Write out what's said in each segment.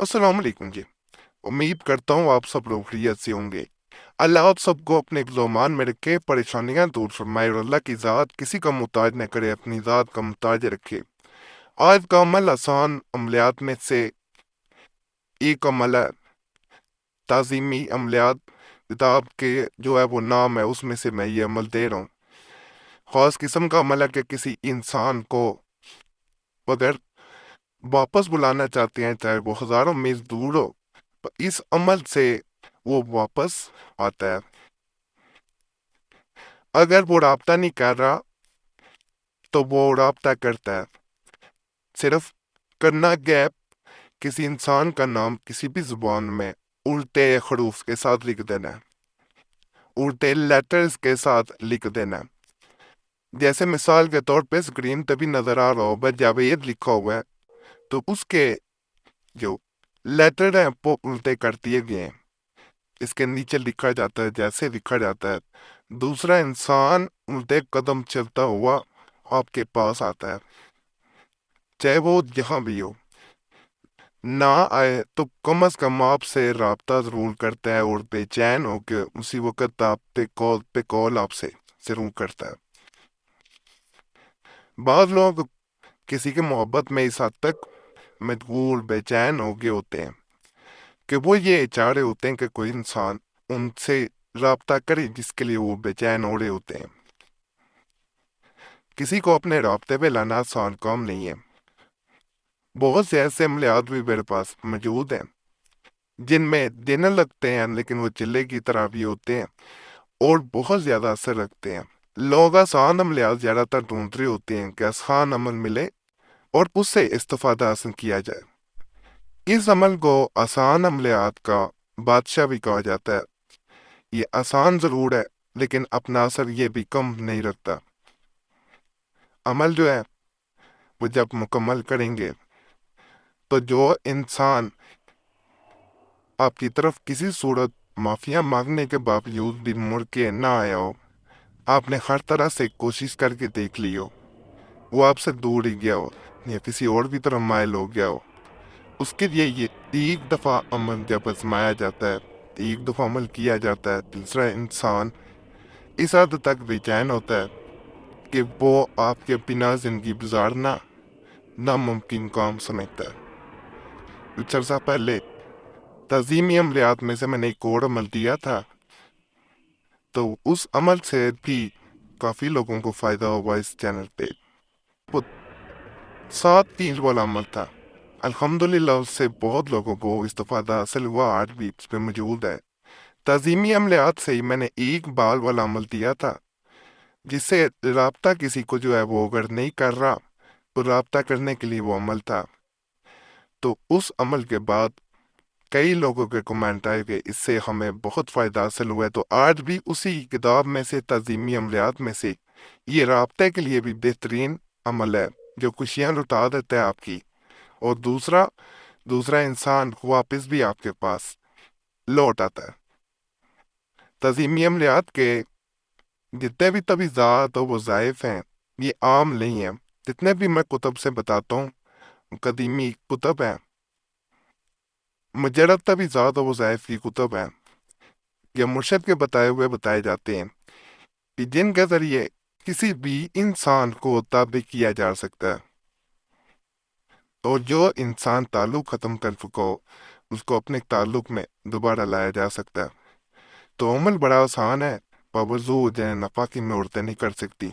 अस्सलाम वालेकुम जी। उम्मीद करता हूँ आप सब लोग खैरियत से होंगे। अल्लाह आप सबको अपने ज़ुबान में रखे, परेशानियां दूर फरमाए और अल्लाह की ज़ात किसी का मुताज न करे, अपनी ज़ात का मुताज रखे। आज का अमल आसान अमलियात में से एक अमल है। ताज़ीमी अमलियात किताब के जो है वो नाम है, उसमें से मैं ये अमल दे रहा हूँ। ख़ास किस्म का अमल है कि किसी इंसान को अगर वापस बुलाना चाहते हैं, चाहे वो हज़ारों मील दूर हो, तो इस अमल से वो वापस आता है। अगर वो राब्ता नहीं कर रहा तो वो राब्ता करता है। सिर्फ करना गैप किसी इंसान का नाम किसी भी जुबान में उल्टे हरूफ के साथ लिख देना है, उल्टे लेटर्स के साथ लिख देना है। जैसे मिसाल के तौर पे स्क्रीन तभी नजर आ रहा होगा जावेद लिखा हुआ है, तो उसके जो लेटर हैं वो उल्टे कर दिए गए हैं। इसके नीचे लिखा जाता है, जैसे लिखा जाता है, दूसरा इंसान उल्टे कदम चलता हुआ आपके पास आता है, चाहे वो जहां भी हो। ना आए तो कम अज कम आपसे राब्ता जरूर करता है और बेचैन होकर उसी वक्त आप पे कॉल आपसे जरूर करता है। बाद लोग किसी की मोहब्बत में इस हद तक मजबूर बेचैन हो गए होते हैं कि वो ये चाह रहे होते हैं कि कोई इंसान उनसे राब्ता करे जिसके लिए वो बेचैन हो रहे होते हैं। किसी को अपने राब्ते पे लाना आसान काम नहीं है। बहुत से ऐसे अमलियात भी मेरे पास मौजूद हैं जिनमें दिन लगते हैं, लेकिन वो चिल्ले की तरह भी होते हैं और बहुत ज्यादा असर रखते हैं। लोग आसान अमलियात ज्यादातर ढूंढ रहे होते हैं कि आसान अमल मिले और उससे इस्तेफादा हासिल किया जाए। इस अमल को आसान अमलियात का बादशाह भी कहा जाता है। ये आसान जरूर है, लेकिन अपना असर ये भी कम नहीं रखता। अमल जो है वो जब मुकम्मल करेंगे तो जो इंसान आपकी तरफ किसी सूरत माफिया मांगने के बावजूद भी मुड़ के ना आया हो, आपने हर तरह से कोशिश करके देख ली हो, वो आपसे दूर ही गया हो या किसी और भी तरफ मायल हो गया हो, उसके लिए ये एक दफा अमल जब आजमाया जाता है, एक दफा अमल किया जाता है, दूसरा इंसान इस हद तक बेचैन होता है कि वो आपके बिना जिंदगी गुजारना नामुमकिन काम समझता है। कुछ अर्सा पहले तज़ीमी अमलियात में से मैंने एक और अमल दिया था, तो उस अमल से भी काफी लोगों को फायदा हुआ इस चैनल पे। वो 7 तीन वाला अमल था। अल्हम्दुलिल्लाह उससे बहुत लोगों को इस्तेफादा हासिल हुआ, आज भी इस पे मौजूद है। तज़ीमी अमलियात से ही मैंने एक बाल वाला अमल दिया था, जिससे राब्ता किसी को जो है वो अगर नहीं कर रहा तो राब्ता करने के लिए वो अमल था। तो उस अमल के बाद कई लोगों के कमेंट आए कि इससे हमें बहुत फायदा हासिल हुआ है, तो आज भी उसी किताब में से तज़ीमी अमलियात में से ये राब्ते के लिए भी बेहतरीन अमल है, जो खुशियां लुटा देता है आपकी, और दूसरा दूसरा इंसान वापस भी आपके पास लौट आता है। तज़ीमी अमलियात के जितने भी तवीज़ात और वज़ाइफ हैं, ये आम नहीं है। जितने भी मैं कुतब से बताता हूँ, कदीमी कुतब हैं, मुजर्रद तवीज़ात और वज़ाइफ की कुतब हैं, या मुर्शद के बताए हुए बताए जाते हैं कि जिनके जरिए किसी भी इंसान को ताबे किया जा सकता है, और जो इंसान ताल्लुक खत्म कर चुका हो उसको अपने ताल्लुक में दोबारा लाया जा सकता है। तो अमल बड़ा आसान है, बावजूद नापाकी में औरतें नहीं कर सकती।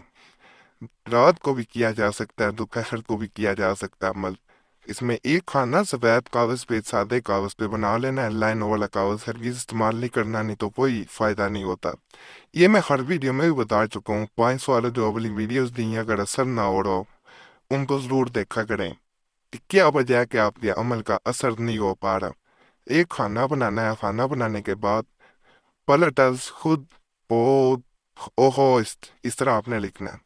रात को भी किया जा सकता है, दोपहर को भी किया जा सकता है अमल। इसमें एक खाना सफेद कागज पे, सादे कागज पे बना लेना है, लाइन वाला कागज हरगिज इस्तेमाल नहीं करना, नहीं तो कोई फायदा नहीं होता। ये मैं हर वीडियो में भी बता चुका हूँ। पॉइंट्स वाले जो वाली वीडियोस दी हैं, अगर असर ना हो रहा हो उनको जरूर देखा करें कि क्या वजह है कि आपके अमल का असर नहीं हो पा रहा। एक खाना बनाना है, खाना बनाने के बाद पलटस खुद ओ ओहो इस तरह आपने लिखना है।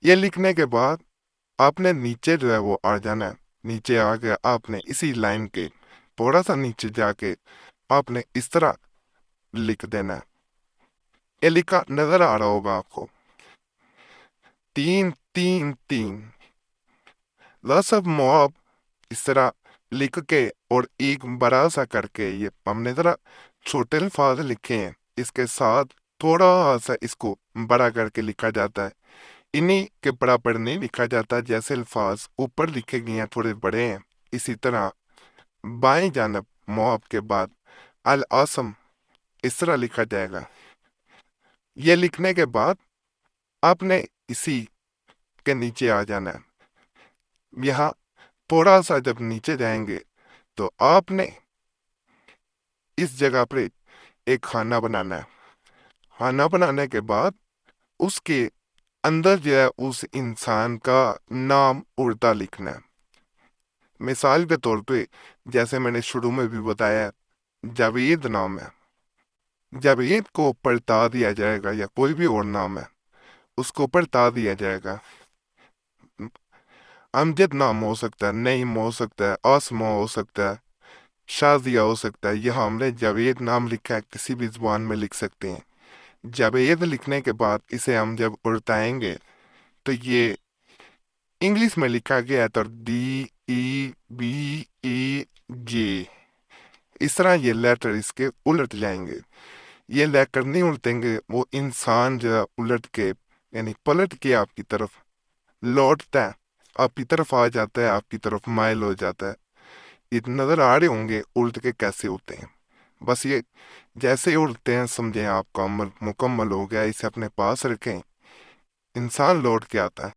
ये लिखने के बाद आपने नीचे जो है वो आ जाना है। नीचे आके आपने इसी लाइन के थोड़ा सा नीचे जाके आपने इस तरह लिख देना है। ये लिखा नजर आ रहा होगा आपको, 3 3 3। लसब मुआब इस तरह लिख के और एक बड़ा सा करके, ये हमने ज़रा छोटे अल्फाज लिखे हैं, इसके साथ थोड़ा सा इसको बड़ा करके लिखा जाता है। इन्हीं के बराबर नहीं लिखा जाता, जैसे अल्फाज ऊपर लिखे गए हैं थोड़े बड़े हैं, इसी तरह बाएं जानब मुआब के बाद अल आसम इस तरह लिखा जाएगा। ये लिखने के बाद आपने इसी के नीचे आ जाना है। यहाँ थोड़ा सा जब नीचे जाएंगे तो आपने इस जगह पर एक खाना बनाना है। खाना बनाने के बाद उसके अंदर जो है उस इंसान का नाम उर्दा लिखना है। मिसाल के तौर पे जैसे मैंने शुरू में भी बताया, जावेद नाम है, जावेद को पलटा दिया जाएगा, या कोई भी और नाम है उसको पलटा दिया जाएगा। अमजद नाम हो सकता है, नईम हो सकता है, आसमा हो सकता है, शाजिया हो सकता है। यहाँ हमने जावेद नाम लिखा है, किसी भी जुबान में लिख सकते हैं। जावेद लिखने के बाद इसे हम जब उल्टाएंगे तो ये इंग्लिश में लिखा गया है, तो DEBEJ, इस तरह ये लेटर इसके उलट जाएंगे। ये लेटर नहीं उल्टेंगे, वो इंसान जो है उलट के यानी पलट के आपकी तरफ लौटता है, आपकी तरफ आ जाता है, आपकी तरफ माइल हो जाता है। ये नजर आ रहे होंगे उल्ट के कैसे होते हैं। बस ये जैसे ही उल्टते हैं समझें आपका अमल मुकम्मल हो गया। इसे अपने पास रखें, इंसान लौट के आता है।